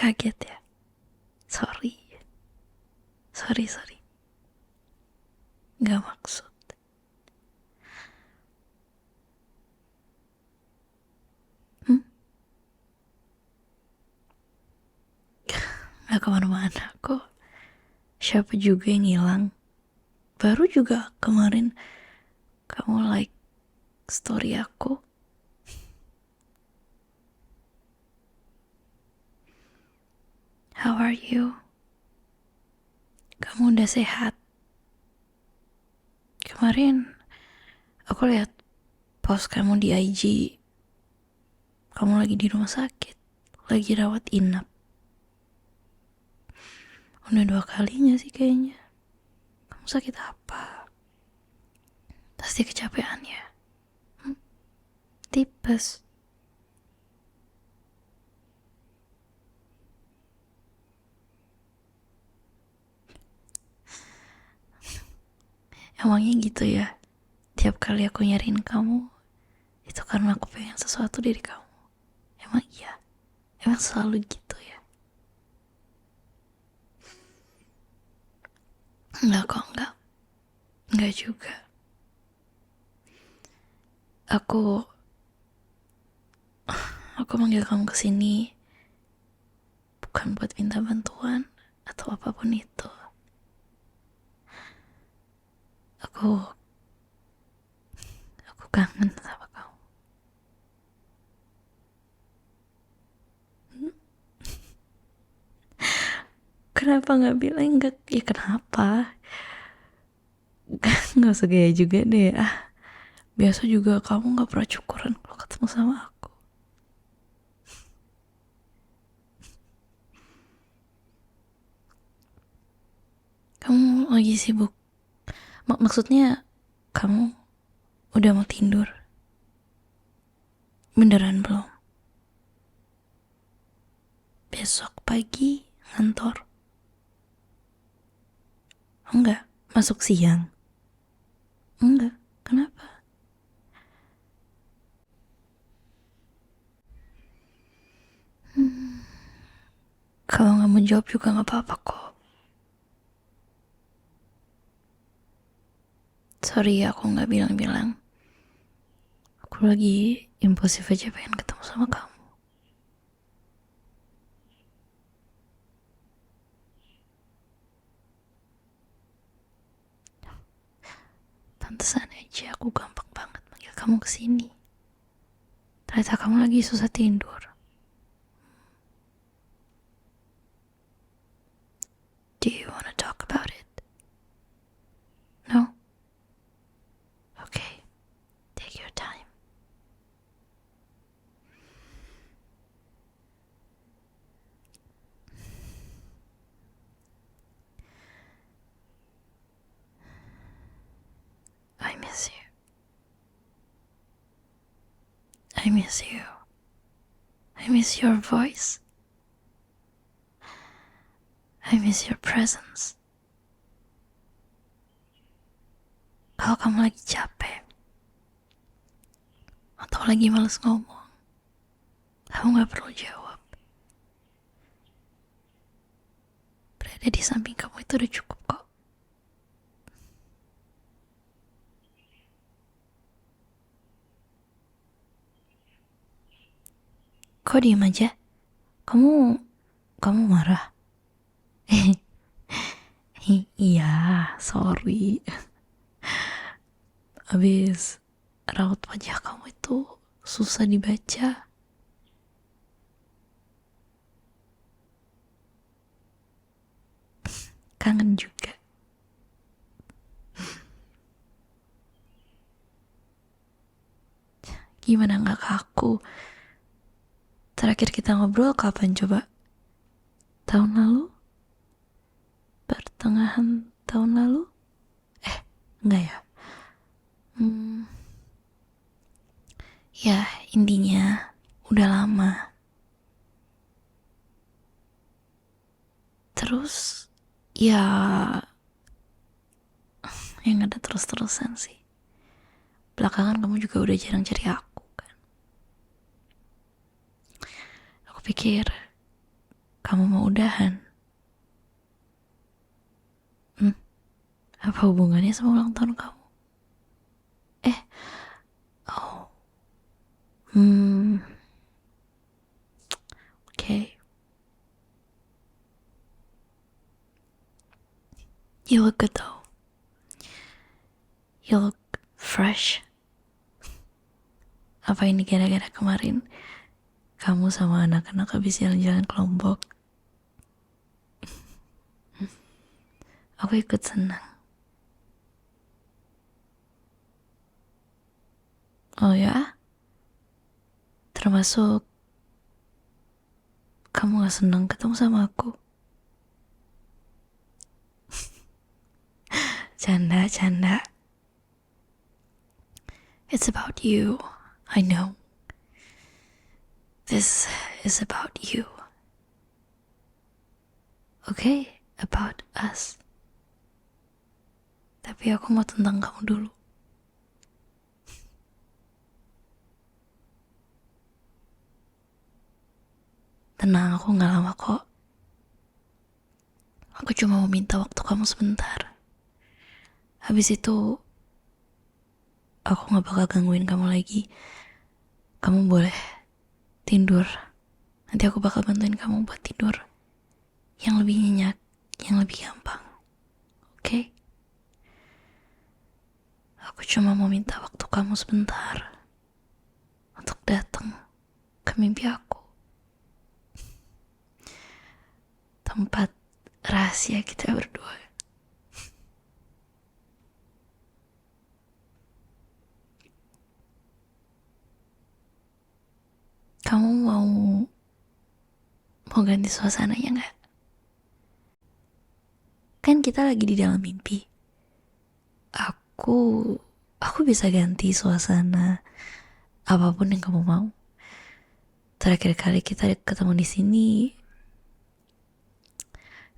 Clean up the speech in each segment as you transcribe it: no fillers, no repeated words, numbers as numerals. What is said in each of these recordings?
kaget ya. Sorry. Gak maksud. Gak kemana-mana kok. Siapa juga yang hilang. Baru juga kemarin kamu like story aku. How are you? Kamu udah sehat? Kemarin aku lihat post kamu di IG. Kamu lagi di rumah sakit, lagi rawat inap. Udah 2 kalinya sih kayaknya. Kamu sakit apa? Pasti kecapean ya. Tipes. Emangnya gitu ya? Tiap kali aku nyariin kamu, itu karena aku pengen sesuatu dari kamu. Emang iya? Emang selalu gitu ya? Enggak kok, enggak. Enggak juga. Aku manggil kamu kesini bukan buat minta bantuan atau apapun itu. Aku kangen sama kamu. Kenapa nggak bilang enggak? Ya kenapa? Nggak usah gaya juga deh. Biasa juga kamu nggak pernah syukuran kalau ketemu sama aku. Kamu lagi sibuk. Maksudnya kamu udah mau tidur? Beneran belum? Besok pagi ngantor? Enggak. Masuk siang? Enggak. Kenapa? Kalau nggak mau jawab juga nggak apa-apa kok. Sorry aku nggak bilang-bilang. Aku lagi impulsif aja pengen ketemu sama kamu. Pantesan aja aku gampang banget manggil kamu kesini. Ternyata kamu lagi susah tidur. Do you wanna talk about it? No? Okay. Take your time. I miss you. I miss you. I miss your voice. I miss your presence. Kalau kamu lagi capek atau lagi males ngomong, kamu gak perlu jawab. Berada di samping kamu itu udah cukup kok. Kok diem aja? Kamu marah? Iya, sorry. Abis raut wajah kamu itu susah dibaca. Kangen juga. Gimana gak ke aku? Terakhir kita ngobrol kapan coba? Tahun lalu? Pertengahan tahun lalu? Enggak ya? Ya intinya udah lama. Terus ya yang ada terus-terusan sih. Belakangan kamu juga udah jarang cari aku kan. Aku pikir kamu kamu mau udahan. Apa hubungannya sama ulang tahun kamu? Oh, okay. You look good though. You look fresh. Apa ini gara-gara kemarin kamu sama anak-anak habis jalan-jalan ke Lombok? Aku ikut senang. Oh ya? Termasuk kamu gak senang ketemu sama aku? Canda. It's about you. I know. This is about you. Okay? About us. Tapi aku mau tentang kamu dulu. Tenang, aku gak lama kok. Aku cuma mau minta waktu kamu sebentar. Habis itu, aku gak bakal gangguin kamu lagi. Kamu boleh tidur. Nanti aku bakal bantuin kamu buat tidur. Yang lebih nyenyak, yang lebih gampang. Oke? Aku cuma mau minta waktu kamu sebentar. Untuk datang ke mimpi aku. Tempat rahasia kita berdua. Kamu mau ganti suasananya nggak? Kan kita lagi di dalam mimpi. Aku bisa ganti suasana apapun yang kamu mau. Terakhir kali kita ketemu di sini,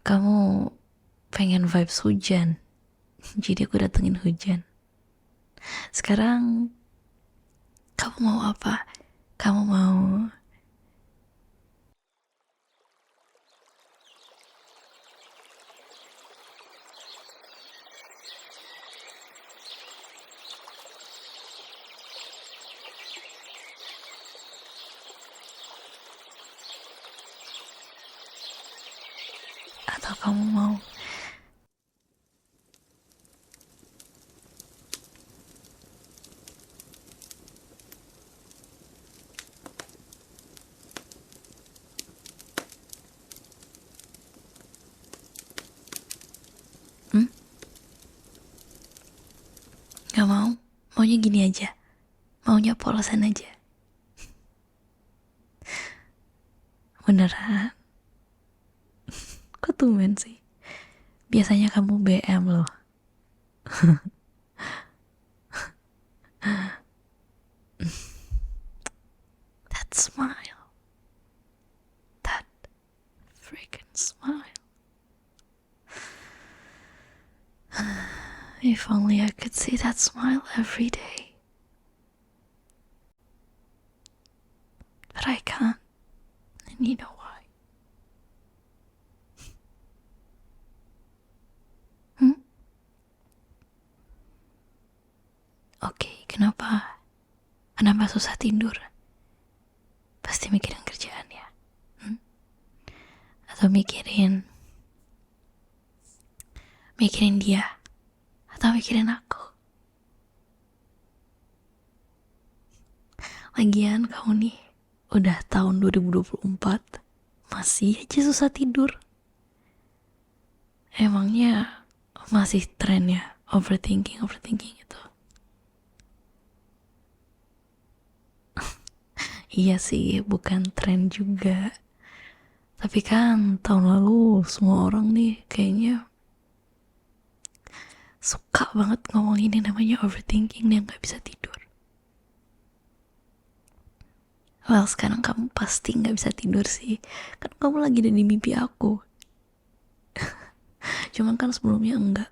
kamu pengen vibes hujan. Jadi aku datengin hujan. Sekarang kamu mau apa? Kamu mau atau kamu mau gak mau? Maunya gini aja. Maunya polosan aja. Beneran? Kok tumben sih? Biasanya kamu BM loh. That smile. That freaking smile. If only I could see that smile every day. But I can't. And you know why? Oke, kenapa? Kenapa susah tidur? Pasti mikirin kerjaan ya? Atau mikirin dia? Atau mikirin aku? Lagian kamu nih udah tahun 2024 masih aja susah tidur. Emangnya masih tren ya overthinking itu? Iya sih, bukan tren juga. Tapi kan tahun lalu semua orang nih kayaknya suka banget ngomongin yang namanya overthinking yang gak bisa tidur. Well, sekarang kamu pasti gak bisa tidur sih. Kan kamu lagi ada di mimpi aku. Cuman kan sebelumnya enggak.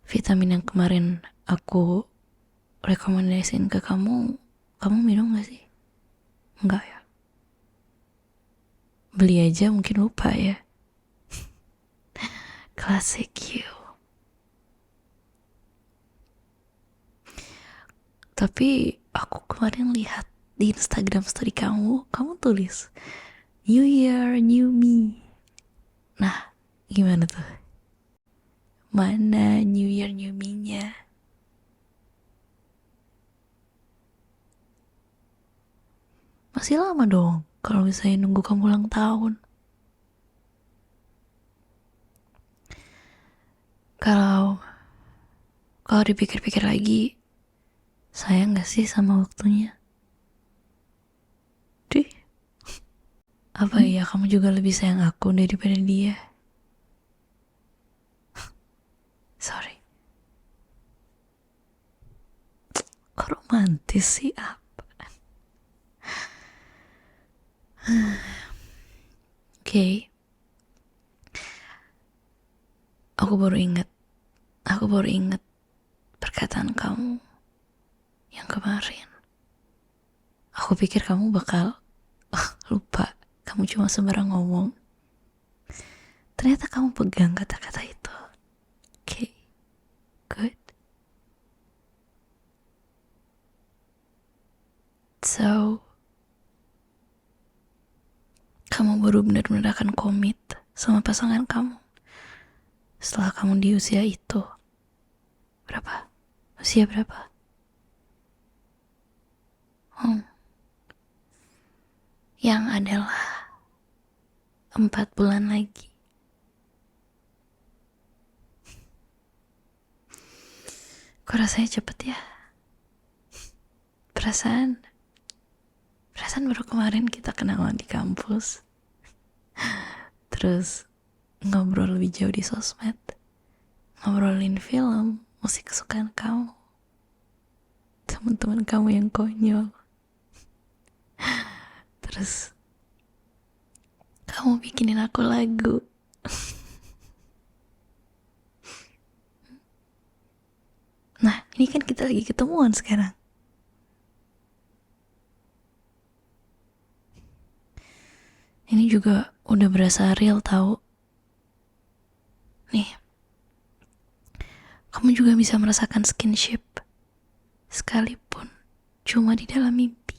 Vitamin yang kemarin aku rekomendasiin ke kamu minum gak sih? Enggak ya. Beli aja mungkin lupa ya. Classic you. Tapi aku kemarin lihat di Instagram story kamu tulis New Year, New Me. Nah, gimana tuh? Mana New Year, New Me-nya? Masih lama dong kalau misalnya nunggu kamu ulang tahun. Kalau kalau dipikir-pikir lagi, sayang gak sih sama waktunya? Dih, apa ya kamu juga lebih sayang aku daripada dia? Sorry. Kok romantis sih? Oke, aku baru ingat perkataan kamu yang kemarin. Aku pikir kamu bakal lupa, kamu cuma sembarang ngomong. Ternyata kamu pegang kata-kata itu. Oke, good. So, kamu baru benar-benar akan komit sama pasangan kamu setelah kamu di usia itu. Berapa? Usia berapa? Yang adalah 4 bulan lagi. Kok rasanya cepet ya? Perasaan baru kemarin kita kenalan di kampus. Terus ngobrol lebih jauh di sosmed. Ngobrolin film, musik kesukaan kamu. Teman-teman kamu yang konyol. Terus kamu bikinin aku lagu. Nah, ini kan kita lagi ketemuan sekarang. Ini juga udah berasa real tahu. Nih, kamu juga bisa merasakan skinship sekalipun cuma di dalam mimpi.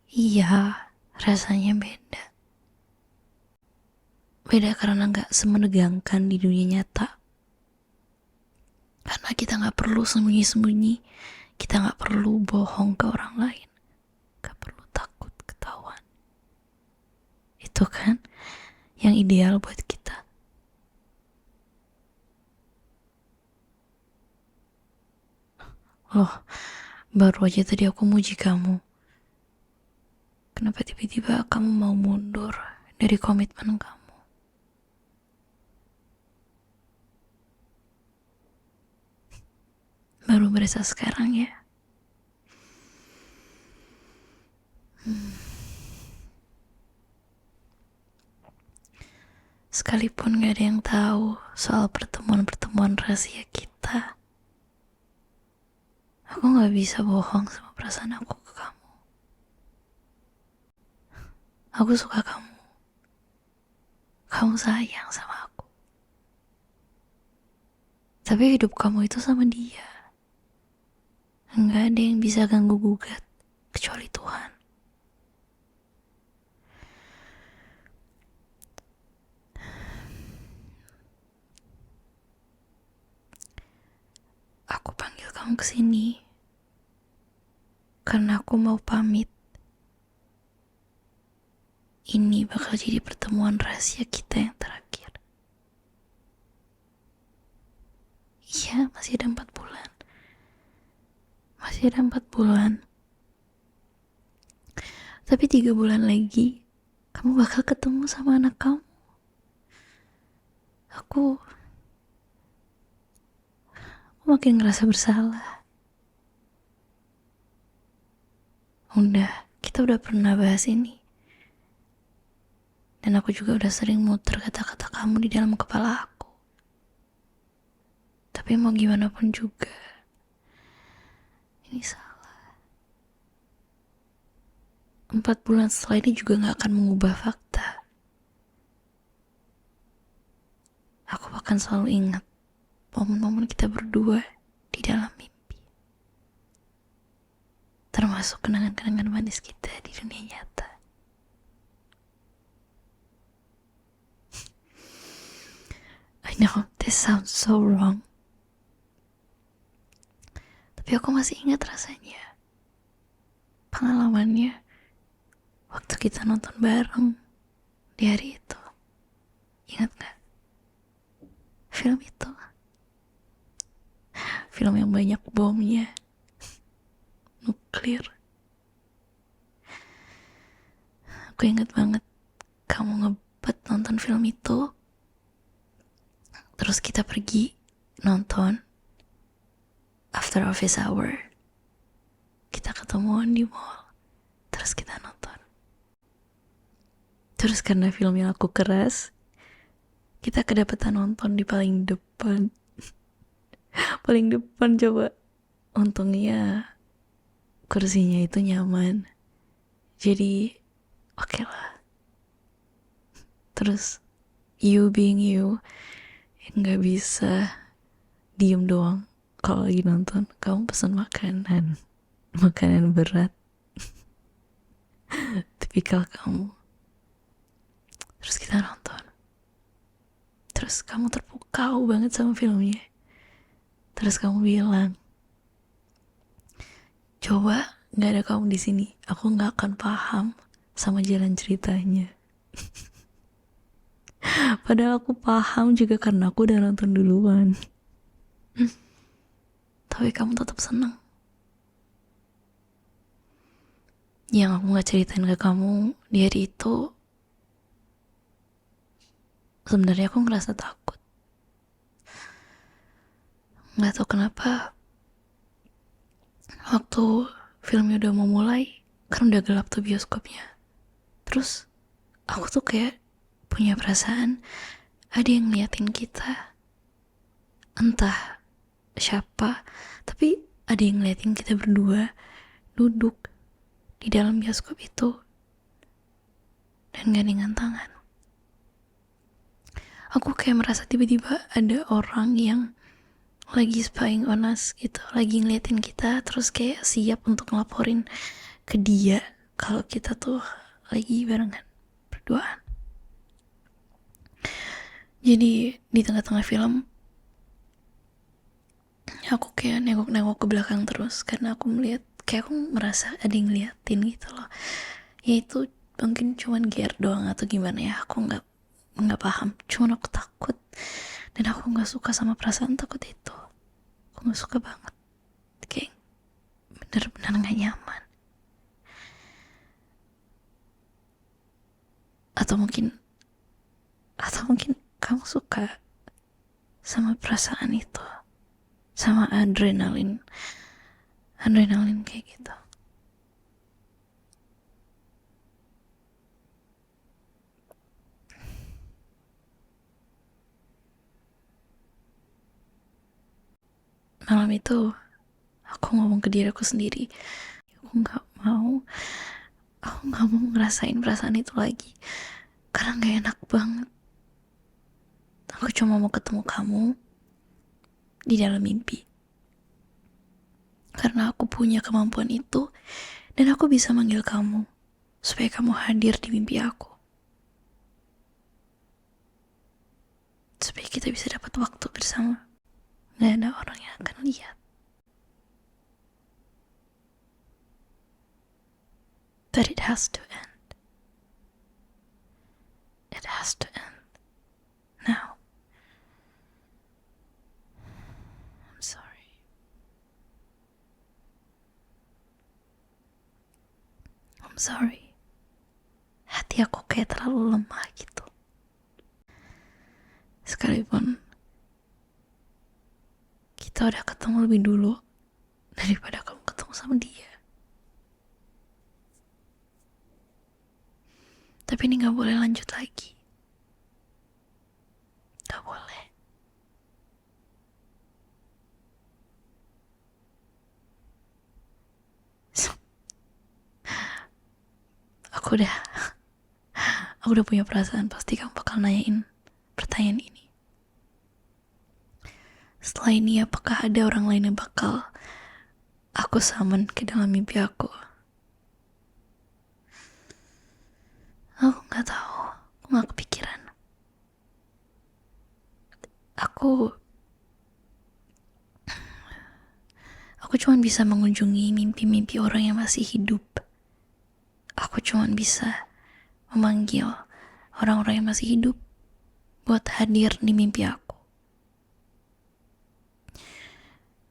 Iya, rasanya beda. Beda karena gak semenegangkan di dunia nyata. Karena kita gak perlu sembunyi-sembunyi. Kita gak perlu bohong ke orang lain. Gak perlu takut ketahuan. Itu kan yang ideal buat kita. Loh, baru aja tadi aku muji kamu. Kenapa tiba-tiba kamu mau mundur dari komitmen kamu? Baru berasa sekarang ya. Sekalipun gak ada yang tahu soal pertemuan-pertemuan rahasia kita, aku gak bisa bohong sama perasaan aku ke kamu. Aku suka kamu. Kamu sayang sama aku. Tapi hidup kamu itu sama dia. Gak ada yang bisa ganggu-gugat kecuali Tuhan. Aku panggil kamu kesini karena aku mau pamit. Ini bakal jadi pertemuan rahasia kita yang terakhir. Iya, masih ada 4 bulan. Masih ada 4 bulan. Tapi 3 bulan lagi, kamu bakal ketemu sama anak kamu. Aku makin ngerasa bersalah. Kita udah pernah bahas ini. Dan aku juga udah sering muter kata-kata kamu di dalam kepala aku. Tapi mau gimana pun juga, Ini salah. 4 bulan setelah ini juga gak akan mengubah fakta. Aku akan selalu ingat momen-momen kita berdua di dalam mimpi. Termasuk kenangan-kenangan manis kita di dunia nyata. I know this sounds so wrong. Tapi aku masih ingat rasanya. Pengalamannya waktu kita nonton bareng di hari itu. Ingat gak? Film itu. Film yang banyak bomnya. Nuklir. Aku ingat banget kamu ngebet nonton film itu. Terus kita pergi nonton after office hour. Kita ketemuan di mall. Terus kita nonton. Terus karena filmnya aku keras, kita kedapatan nonton di paling depan. Paling depan coba. Untungnya kursinya itu nyaman. Jadi oke lah. Terus you being you, nggak bisa diem doang kalau lagi nonton. Kamu pesan makanan berat. Tipikal kamu. Terus kita nonton. Terus kamu terpukau banget sama filmnya. Terus kamu bilang, coba nggak ada kamu di sini, aku nggak akan paham sama jalan ceritanya. Padahal aku paham juga karena aku udah nonton duluan. Tapi kamu tetap senang. Yang aku nggak ceritain ke kamu di hari itu, sebenarnya aku ngerasa takut. Nggak tahu kenapa. Waktu filmnya udah mau mulai, kan udah gelap tuh bioskopnya. Terus aku tuh kayak punya perasaan ada yang ngeliatin kita. Entah siapa, tapi ada yang ngeliatin kita berdua duduk di dalam bioskop itu dan gandengan tangan. Aku kayak merasa tiba-tiba ada orang yang lagi spying on us gitu, lagi ngeliatin kita, terus kayak siap untuk ngelaporin ke dia kalau kita tuh lagi barengan berduaan. Jadi di tengah-tengah film aku kayak nengok-nengok ke belakang terus karena aku melihat, kayak aku merasa ada yang ngeliatin gitu loh. Ya itu mungkin cuman GR doang atau gimana ya, aku nggak paham. Cuman aku takut dan aku nggak suka sama perasaan takut itu. Aku nggak suka banget, kayak bener-bener nggak nyaman. Atau mungkin kamu suka sama perasaan itu, sama adrenalin kayak gitu. Malam itu aku ngomong ke diri aku sendiri, aku nggak mau ngerasain perasaan itu lagi karena nggak enak banget. Aku cuma mau ketemu kamu di dalam mimpi karena aku punya kemampuan itu dan aku bisa manggil kamu supaya kamu hadir di mimpi aku, supaya kita bisa dapat waktu bersama. Nggak ada orang yang akan lihat. But it has to end. It has to end now. I'm sorry. I'm sorry. Hati aku kayak terlalu lemah gitu. Sekalipun kita udah ketemu lebih dulu daripada kamu ketemu sama dia. Tapi ini gak boleh lanjut lagi. Gak boleh. Aku udah aku udah punya perasaan pasti kamu bakal nanyain pertanyaan ini. Setelah ini apakah ada orang lain yang bakal aku summon ke dalam mimpi aku? Aku gak tahu. Aku gak kepikiran. Aku cuma bisa mengunjungi mimpi-mimpi orang yang masih hidup. Aku cuma bisa memanggil orang-orang yang masih hidup buat hadir di mimpi aku.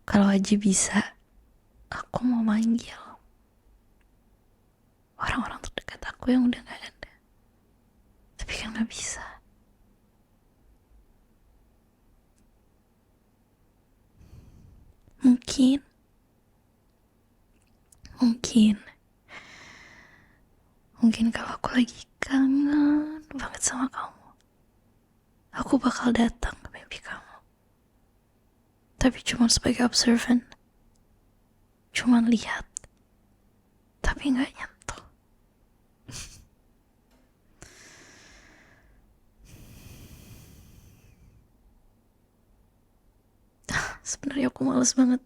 Kalau aja bisa, aku mau manggil orang-orang terdekat aku yang udah gak ada. Tapi kan gak bisa. Mungkin kalau aku lagi kangen banget sama kamu, aku bakal datang ke mimpi kamu. Tapi cuma sebagai observant, cuma lihat, tapi nggak nyentuh. Sebenarnya aku males banget.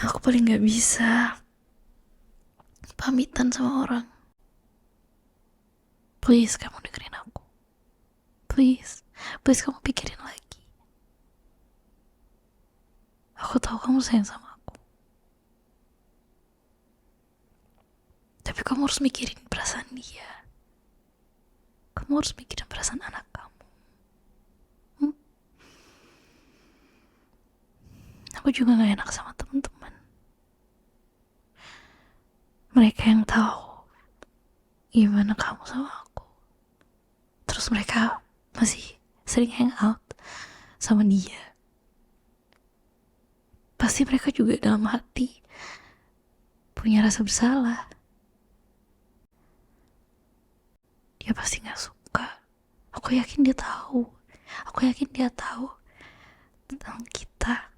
Aku paling nggak bisa pamitan sama orang. Please kamu dengerin aku. Please kamu pikirin lagi. Aku tahu kamu sayang sama aku. Tapi kamu harus mikirin perasaan dia. Kamu harus mikirin perasaan anak kamu. Aku juga gak enak sama teman-teman. Mereka yang tahu gimana kamu sama aku. Terus mereka masih sering hang out sama dia. Pasti mereka juga dalam hati punya rasa bersalah. Dia pasti gak suka. Aku yakin dia tahu. Aku yakin dia tahu tentang kita.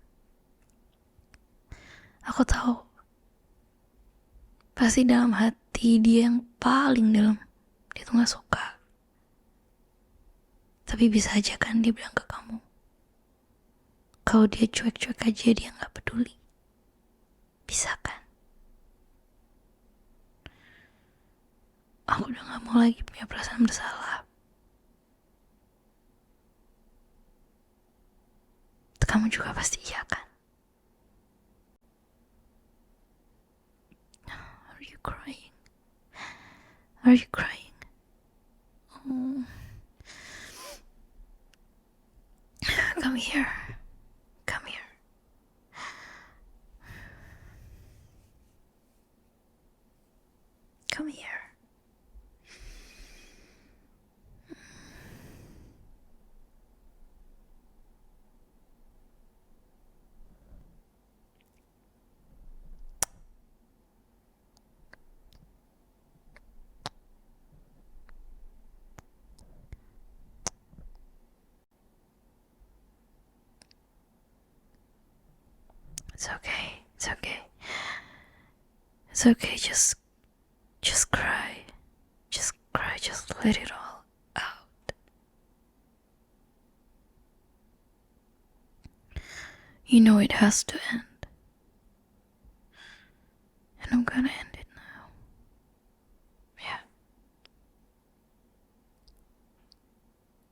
Aku tahu. Pasti dalam hati dia yang paling dalam, dia tuh gak suka. Tapi bisa aja kan dia bilang ke kamu, kalau dia cuek-cuek aja dia gak peduli. Bisa kan? Aku udah gak mau lagi punya perasaan bersalah. Kamu juga pasti iya kan? Are you crying? Are you crying? Oh. Come here. Come here. Come here. It's okay. It's okay. It's okay. Just cry. Just cry. Just let it all out. You know it has to end. And I'm gonna end it now. Ya.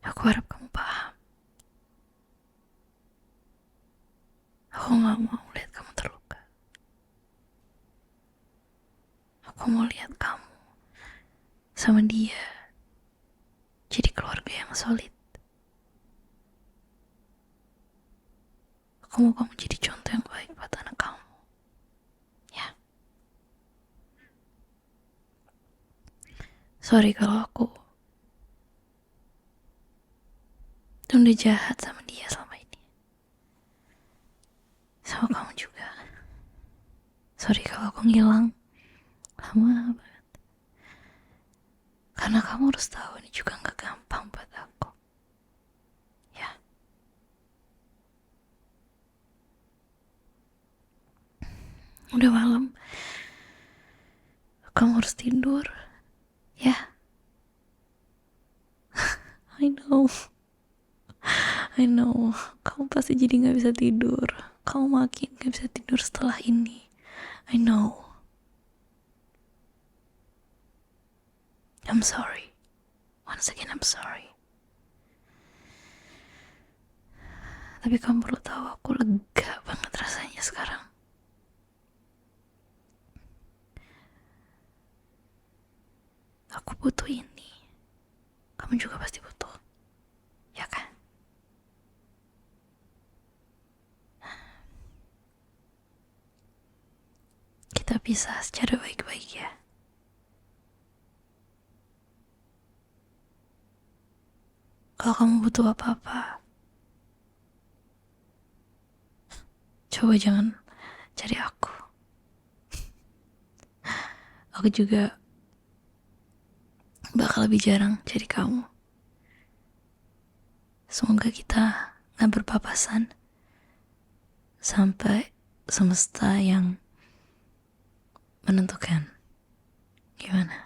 Aku harap kamu paham. Aku gak mau lihat kamu terluka. Aku mau lihat kamu sama dia jadi keluarga yang solid. Aku mau kamu jadi contoh yang baik buat anak kamu. Ya. Sorry kalau aku udah jahat sama dia selama ini. Sama kamu juga. Sorry kalau aku ngilang lama banget. Karena kamu harus tahu ini juga gak gampang buat aku. Ya. Udah malam. Kamu harus tidur. Ya, I know. I know, kamu pasti jadi gak bisa tidur. Kamu makin gak bisa tidur setelah ini. I know. I'm sorry. Once again, I'm sorry. Tapi kamu perlu tahu, aku lega banget rasanya sekarang. Aku butuh ini. Kamu juga pasti butuh. Ya kan? Kita pisah secara baik-baik ya. Kalau kamu butuh apa-apa, coba jangan cari aku. Aku juga bakal lebih jarang cari kamu. Semoga kita gak berpapasan sampai semesta yang menentukan. Gimana?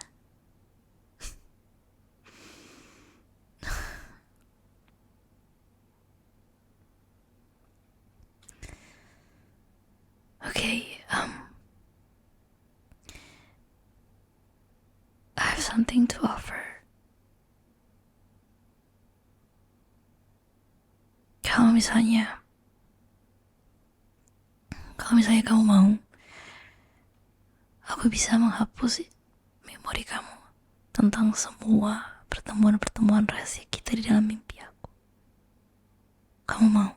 Okay, I have something to offer. Kalau misalnya kamu mau, aku bisa menghapus memori kamu tentang semua pertemuan-pertemuan rahasia kita di dalam mimpi aku. Kamu mau?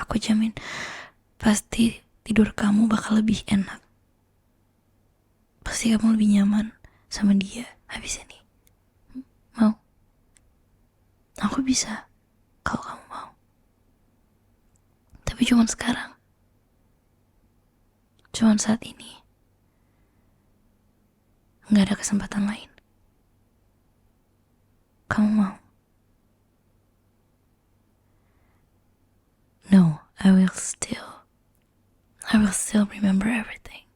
Aku jamin pasti tidur kamu bakal lebih enak. Pasti kamu lebih nyaman sama dia habis ini. Mau? Aku bisa kalau kamu mau. Tapi cuma sekarang. Cuma saat ini. Nggak ada kesempatan lain. Kamu mau? No, I will still remember everything.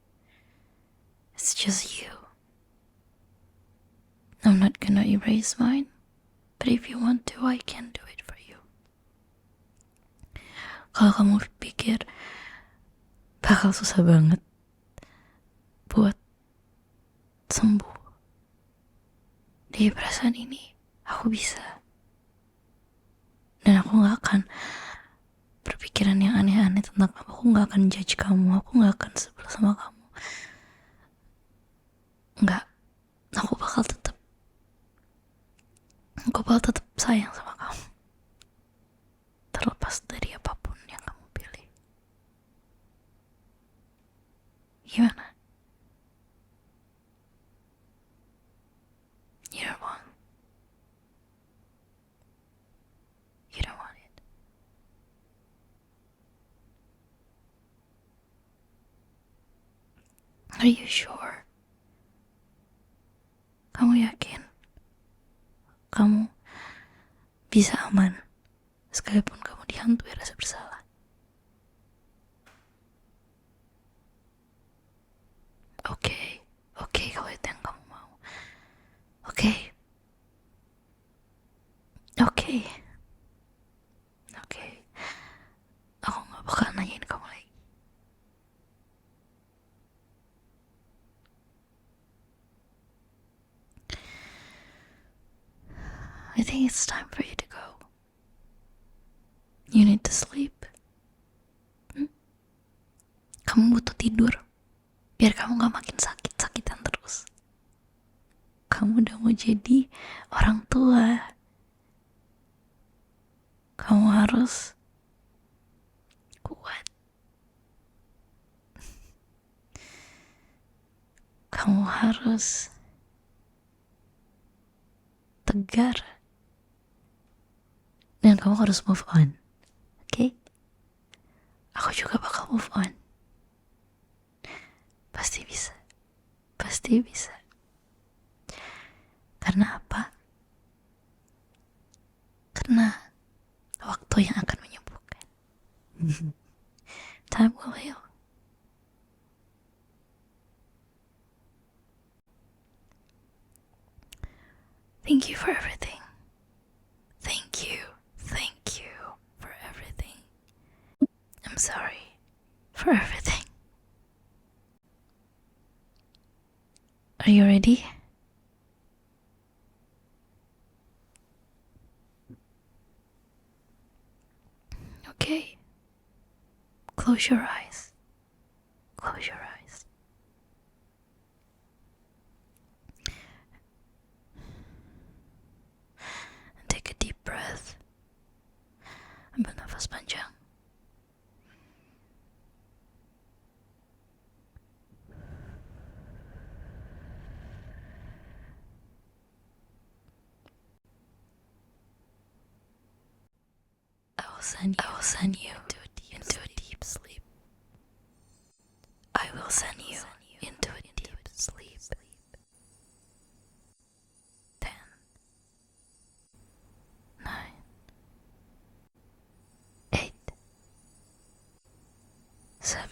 It's just you. I'm not gonna erase mine, but if you want to, I can do it for you. Kalau kamu pikir bakal susah banget buat sembuh dari perasaan ini, aku bisa. Dan aku gak akan berpikiran yang aneh-aneh tentang kamu. Aku gak akan judge kamu. Aku gak akan sebel sama kamu. Enggak. Aku bakal tetap sayang sama kamu. Terlepas dari apapun yang kamu pilih. Gimana? You don't want it. Are you sure? Kamu yakin? Kamu bisa aman sekalipun kamu dihantui rasa bersalah. Oke, kalau itu yang kamu mau. Oke. Aku gak bakal nanyain kamu lagi. I think it's time for you to go. You need to sleep. Kamu butuh tidur. Biar kamu gak makin sakit-sakitan terus. Kamu udah mau jadi orang tua. Kamu harus kuat. Kamu harus tegar. Dan kamu harus move on. Oke? Aku juga bakal move on. Pasti bisa. Karena apa? Karena waktu yang akan menyembuhkan. Time will heal. Are you ready? Okay. Close your eyes. Close your eyes. And take a deep breath. Ambil nafas panjang. I will send you into a deep sleep. I will send you into a deep sleep. 10, 9, 8, 7,